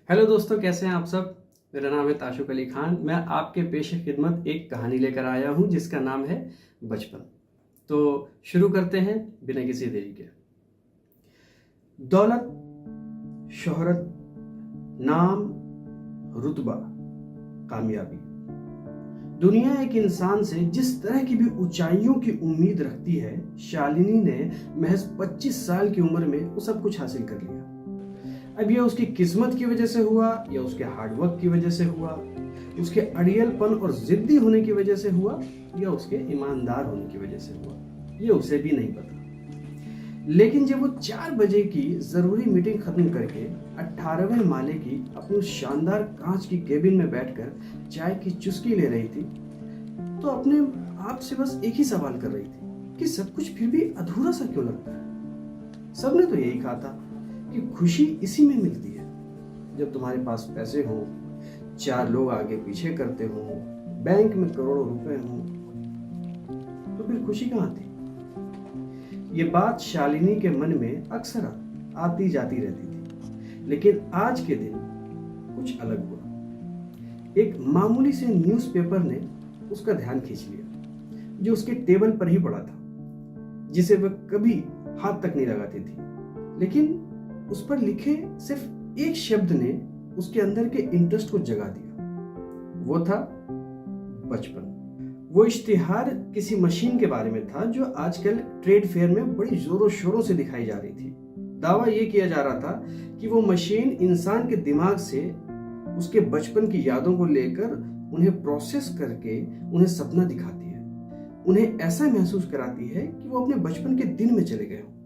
Hello दोस्तों, कैसे हैं आप सब। मेरा नाम है ताशुक अली खान। मैं आपके पेश खिदमत एक कहानी लेकर आया हूं जिसका नाम है बचपन। तो शुरू करते हैं बिना किसी देरी के। दौलत, शोहरत, नाम, रुतबा, कामयाबी, दुनिया एक इंसान से जिस तरह की भी ऊंचाइयों की उम्मीद रखती है, शालिनी ने महज 25 साल की उम्र में वो सब कुछ हासिल कर लिया। अब यह उसकी किस्मत की वजह से हुआ या उसके हार्डवर्क की वजह से हुआ, उसके अड़ियलपन और जिद्दी होने की वजह से हुआ या उसके ईमानदार होने की वजह से हुआ, ये उसे भी नहीं पता। लेकिन जब वो 4 बजे की जरूरी मीटिंग खत्म करके 18वें माले की अपनी उस शानदार कांच की केबिन में बैठकर चाय की चुस्की ले रही थी, तो अपने आप से बस एक ही सवाल कर रही थी कि सब कुछ फिर भी अधूरा सा क्यों लगता है। सबने तो यही कहा था कि खुशी इसी में मिलती है, जब तुम्हारे पास पैसे हो, 4 लोग आगे पीछे करते हो, बैंक में करोड़ों रुपए हो, तो फिर खुशी कहाँ थी। ये बात शालिनी के मन में अक्सर आती जाती रहती थी, लेकिन आज के दिन कुछ अलग हुआ। एक मामूली से न्यूज़पेपर ने उसका ध्यान खींच लिया, जो उसके टेबल पर ही पड़ा था, जिसे वह कभी हाथ तक नहीं लगाती थी। लेकिन उस पर लिखे सिर्फ एक शब्द ने उसके अंदर के इंटरेस्ट को जगा दिया। वो था बचपन। वो इश्तिहार किसी मशीन के बारे में था जो आजकल ट्रेड फेयर में बड़ी जोरों शोरों से दिखाई जा रही थी। दावा यह किया जा रहा था कि वो मशीन इंसान के दिमाग से उसके बचपन की यादों को लेकर उन्हें प्रोसेस करके उन्हें सपना दिखाती है, उन्हें ऐसा महसूस कराती है कि वो अपने बचपन के दिन में चले गए हों।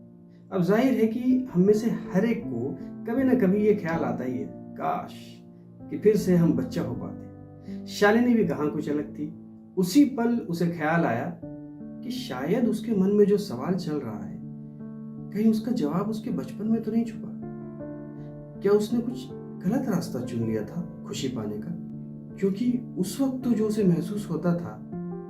अब जाहिर है कि हम में से हर एक को कभी ना कभी ये ख्याल आता ही है, काश कि फिर से हम बच्चा हो पाते। शालिनी भी कहाँ कुछ अलग थी। उसी पल उसे ख्याल आया कि शायद उसके मन में जो सवाल चल रहा है, कहीं उसका जवाब उसके बचपन में तो नहीं छुपा। क्या उसने कुछ गलत रास्ता चुन लिया था खुशी पाने का? क्योंकि उस वक्त तो जो उसे महसूस होता था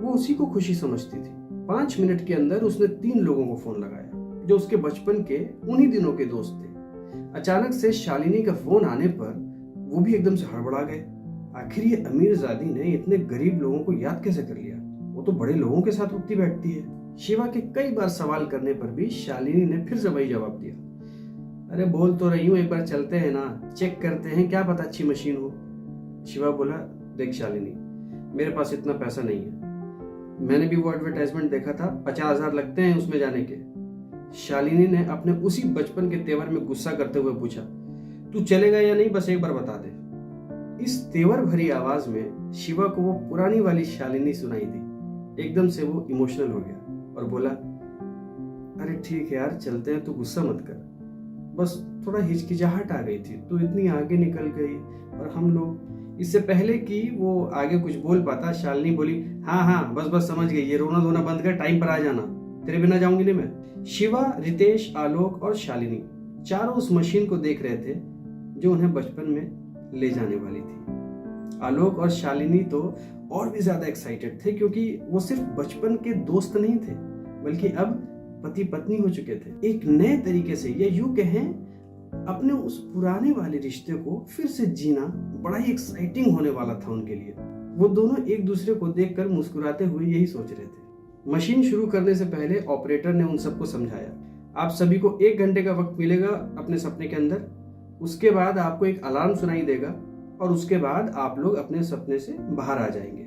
वो उसी को खुशी समझती थी। 5 मिनट के अंदर उसने 3 लोगों को फोन लगाया जो उसके बचपन के उन्हीं दिनों के दोस्त थे। अचानक से शालिनी का फोन आने पर वो भी एकदम से हड़बड़ा गए। आखिर ये अमीरजादी ने इतने गरीब लोगों को याद कैसे कर लिया? वो तो बड़े लोगों के साथ उठती बैठती है। शिवा के कई बार सवाल करने पर भी शालिनी ने फिर से वही जवाब दिया, अरे बोल तो रही हूँ, एक बार चलते हैं ना, चेक करते हैं, क्या पता अच्छी मशीन हो। शिवा बोला, देख शालिनी, मेरे पास इतना पैसा नहीं है। मैंने भी वो एडवर्टाइजमेंट देखा था, 50,000 लगते हैं उसमें जाने के। शालिनी ने अपने उसी बचपन के तेवर में गुस्सा करते हुए पूछा, तू चलेगा या नहीं, बस एक बार बता दे। इस तेवर भरी आवाज में शिवा को वो पुरानी वाली शालिनी सुनाई दी। एकदम से वो इमोशनल हो गया और बोला, अरे ठीक है यार, चलते हैं, तू गुस्सा मत कर, बस थोड़ा हिचकिचाहट आ गई थी, तू इतनी आगे निकल गई और हम लोग। इससे पहले कि वो आगे कुछ बोल पाता, शालिनी बोली, हाँ हाँ बस बस समझ गई, ये रोना धोना बंद कर, टाइम पर आ जाना, तेरे बिना जाऊंगी नहीं मैं। शिवा, रितेश, आलोक और शालिनी चारों उस मशीन को देख रहे थे जो उन्हें बचपन में ले जाने वाली थी। आलोक और शालिनी तो और भी ज्यादा एक्साइटेड थे, क्योंकि वो सिर्फ बचपन के दोस्त नहीं थे बल्कि अब पति पत्नी हो चुके थे। एक नए तरीके से, या यूं कहें अपने उस पुराने वाले रिश्ते को फिर से जीना बड़ा ही एक्साइटिंग होने वाला था उनके लिए। वो दोनों एक दूसरे को देखकर मुस्कुराते हुए यही सोच रहे थे। मशीन शुरू करने से पहले ऑपरेटर ने उन सबको समझाया, आप सभी को 1 घंटे का वक्त मिलेगा अपने सपने के अंदर, उसके बाद आपको एक अलार्म सुनाई देगा और उसके बाद आप लोग अपने सपने से बाहर आ जाएंगे।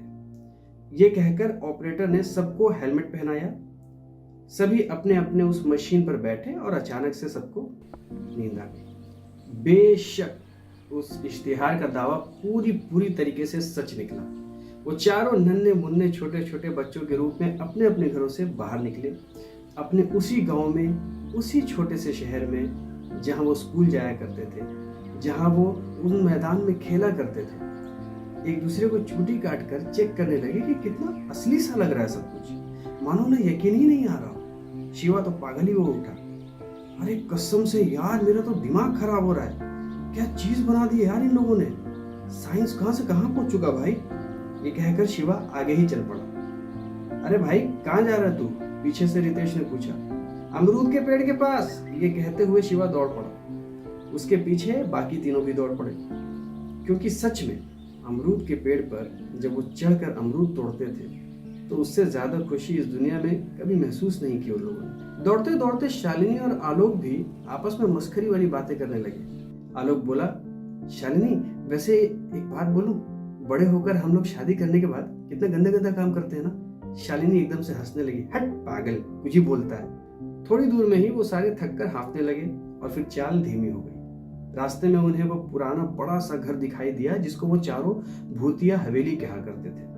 ये कहकर ऑपरेटर ने सबको हेलमेट पहनाया। सभी अपने अपने उस मशीन पर बैठे और अचानक से सबको नींद आ गई। बेशक उस इश्तिहार का दावा पूरी तरीके से सच निकला। वो चारों नन्हे मुन्ने छोटे छोटे बच्चों के रूप में अपने अपने घरों से बाहर निकले, अपने उसी गांव में, उसी छोटे से शहर में जहां वो स्कूल जाया करते थे, जहां वो उस मैदान में खेला करते थे। एक दूसरे को चूटी काट कर चेक करने लगे कि कितना असली सा लग रहा है सब कुछ, मानो ना यकीन ही नहीं आ रहा। शिवा तो पागल ही हो उठा, अरे कसम से यार, मेरा तो दिमाग खराब हो रहा है, क्या चीज बना दी यार इन लोगों ने, साइंस कहां से कहां पहुंच चुका भाई। ये कहकर शिवा आगे ही चल पड़ा। अरे भाई कहां जा रहा है तू, पीछे से रितेश ने पूछा। अमरूद के पेड़ के पास, ये कहते हुए शिवा दौड़ पड़ा। उसके पीछे बाकी तीनों भी दौड़ पड़े। क्योंकि सच में अमरूद के पेड़ पर जब वो चढ़कर अमरूद तोड़ते थे तो उससे ज़्यादा खुशी इस दुनिया में कभी महसूस नहीं की उन लोगों ने। दौड़ते दौड़ते शालिनी और आलोक भी आपस में मस्खरी वाली बातें करने लगे। आलोक बोला, शालिनी वैसे एक बात बोलूं, बड़े होकर हम लोग शादी करने के बाद कितना गंदा गंदा काम करते हैं ना। शालिनी एकदम से हंसने लगी, हट पागल, कुछ ही बोलता है। थोड़ी दूर में ही वो सारे थककर हाँफने लगे और फिर चाल धीमी हो गई। रास्ते में उन्हें वो पुराना बड़ा सा घर दिखाई दिया जिसको वो चारों भूतिया हवेली कहा करते थे।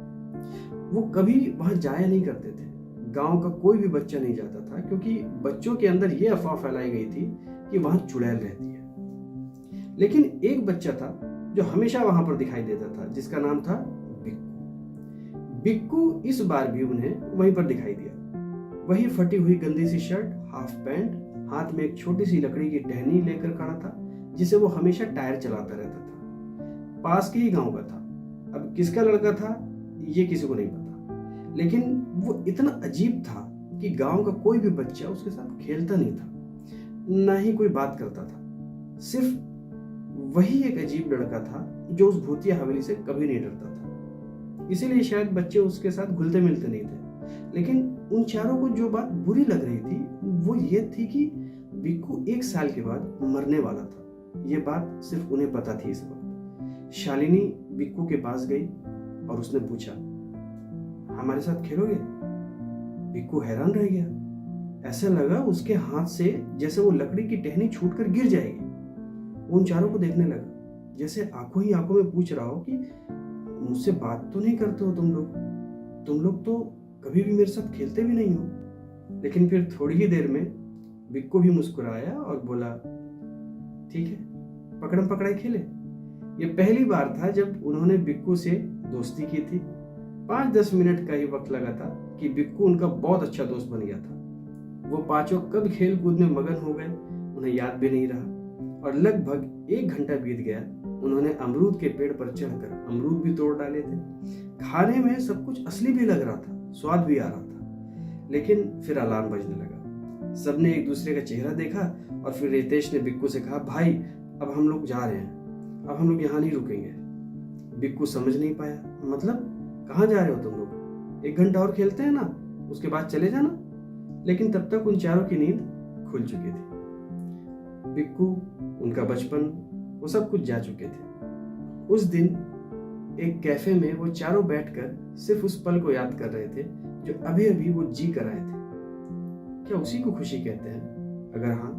वो कभी वहां जाया नहीं करते थे। गांव का कोई भी बच्चा नहीं जाता था क्योंकि बच्चों के अंदर ये अफवाह फैलाई गई थी कि वहां चुड़ैल रहती है। लेकिन एक बच्चा था जो हमेशा वहां पर दिखाई देता था, जिसका नाम था बिक्कू। बिक्कू इस बार भी उन्हें वहीं पर दिखाई दिया। वही फटी हुई गंदी सी शर्ट, हाफ पैंट, हाथ में एक छोटी सी लकड़ी की टहनी लेकर खड़ा था जिसे वो हमेशा टायर चलाता रहता था। पास के ही गांव का था। अब किसका लड़का था ये किसी को नहीं पता, लेकिन वो इतना अजीब था कि गांव का कोई भी बच्चा उसके साथ खेलता नहीं था, ना ही कोई बात करता था। सिर्फ वही एक अजीब लड़का था जो उस भूतिया हवेली से कभी नहीं डरता था। इसीलिए शायद बच्चे उसके साथ घुलते मिलते नहीं थे। लेकिन उन चारों को जो बात बुरी लग रही थी वो ये थी कि बिक्कू 1 साल के बाद मरने वाला था। ये बात सिर्फ उन्हें पता थी इस वक्त। शालिनी बिक्कू के पास गई और उसने पूछा, हमारे साथ खेलोगे? बिक्कू हैरान रह गया। ऐसा लगा उसके हाथ से जैसे वो लकड़ी की टहनी छूटकर गिर जाएगी। वो उन चारों को देखने लगा, जैसे आंखों ही आंखों में पूछ रहा हो कि मुझसे बात तो नहीं करते हो तुम लोग तो कभी भी मेरे साथ खेलते भी नहीं हो। लेकिन फिर थोड़ी ही देर में बिक्कू भी मुस्कुराया और बोला, ठीक है, पकड़म पकड़ाई खेले। ये पहली बार था जब उन्होंने बिक्कू से दोस्ती की थी। 5-10 मिनट का ही वक्त लगा था कि बिक्कू उनका बहुत अच्छा दोस्त बन गया था। वो पांचों कब खेल कूद में मगन हो गए उन्हें याद भी नहीं रहा और लगभग 1 घंटा बीत गया। उन्होंने अमरूद के पेड़ पर चढ़कर अमरूद भी तोड़ डाले थे। खाने में सब कुछ असली भी लग रहा था, स्वाद भी आ रहा था। लेकिन फिर अलार्म बजने लगा। सबने एक दूसरे का चेहरा देखा और फिर रितेश ने बिक्कू से कहा, भाई अब हम लोग जा रहे हैं, अब हम लोग यहाँ नहीं रुकेंगे। बिक्कू समझ नहीं पाया, मतलब कहाँ जा रहे हो तुम लोग? 1 घंटा और खेलते हैं ना, उसके बाद चले जाना। लेकिन तब तक उन चारों की नींद खुल चुकी थी। बिक्कू, उनका बचपन, वो सब कुछ जा चुके थे। उस दिन एक कैफे में वो चारों बैठकर सिर्फ उस पल को याद कर रहे थे जो अभी अभी वो जी कर आए थे। क्या उसी को खुशी कहते हैं? अगर हाँ,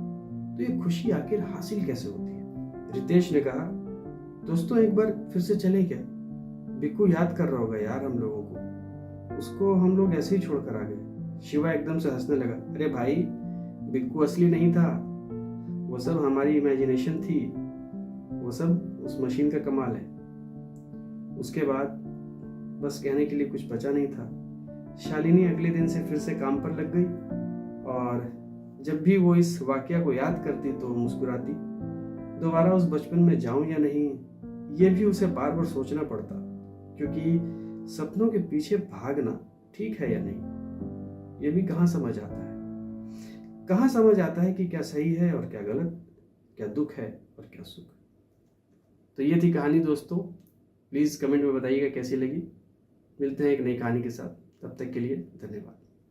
तो ये खुशी आखिर हासिल कैसे होती है? रितेश ने कहा, दोस्तों एक बार फिर से चलें क्या? बिक्कू याद कर रहा होगा यार हम लोगों को, उसको हम लोग ऐसे ही छोड़कर आ गए। शिवा एकदम से हंसने लगा, अरे भाई, बिक्कू असली नहीं था, वो सब हमारी इमेजिनेशन थी, वो सब उस मशीन का कमाल है। उसके बाद बस कहने के लिए कुछ बचा नहीं था। शालिनी अगले दिन से फिर से काम पर लग गई और जब भी वो इस वाकया को याद करती तो मुस्कुराती। दोबारा उस बचपन में जाऊं या नहीं, ये भी उसे बार बार सोचना पड़ता, क्योंकि सपनों के पीछे भागना ठीक है या नहीं, ये भी कहाँ समझ आता है। कहाँ समझ आता है कि क्या सही है और क्या गलत, क्या दुख है और क्या सुख। तो ये थी कहानी दोस्तों। प्लीज़ कमेंट में बताइएगा कैसी लगी। मिलते हैं एक नई कहानी के साथ, तब तक के लिए धन्यवाद।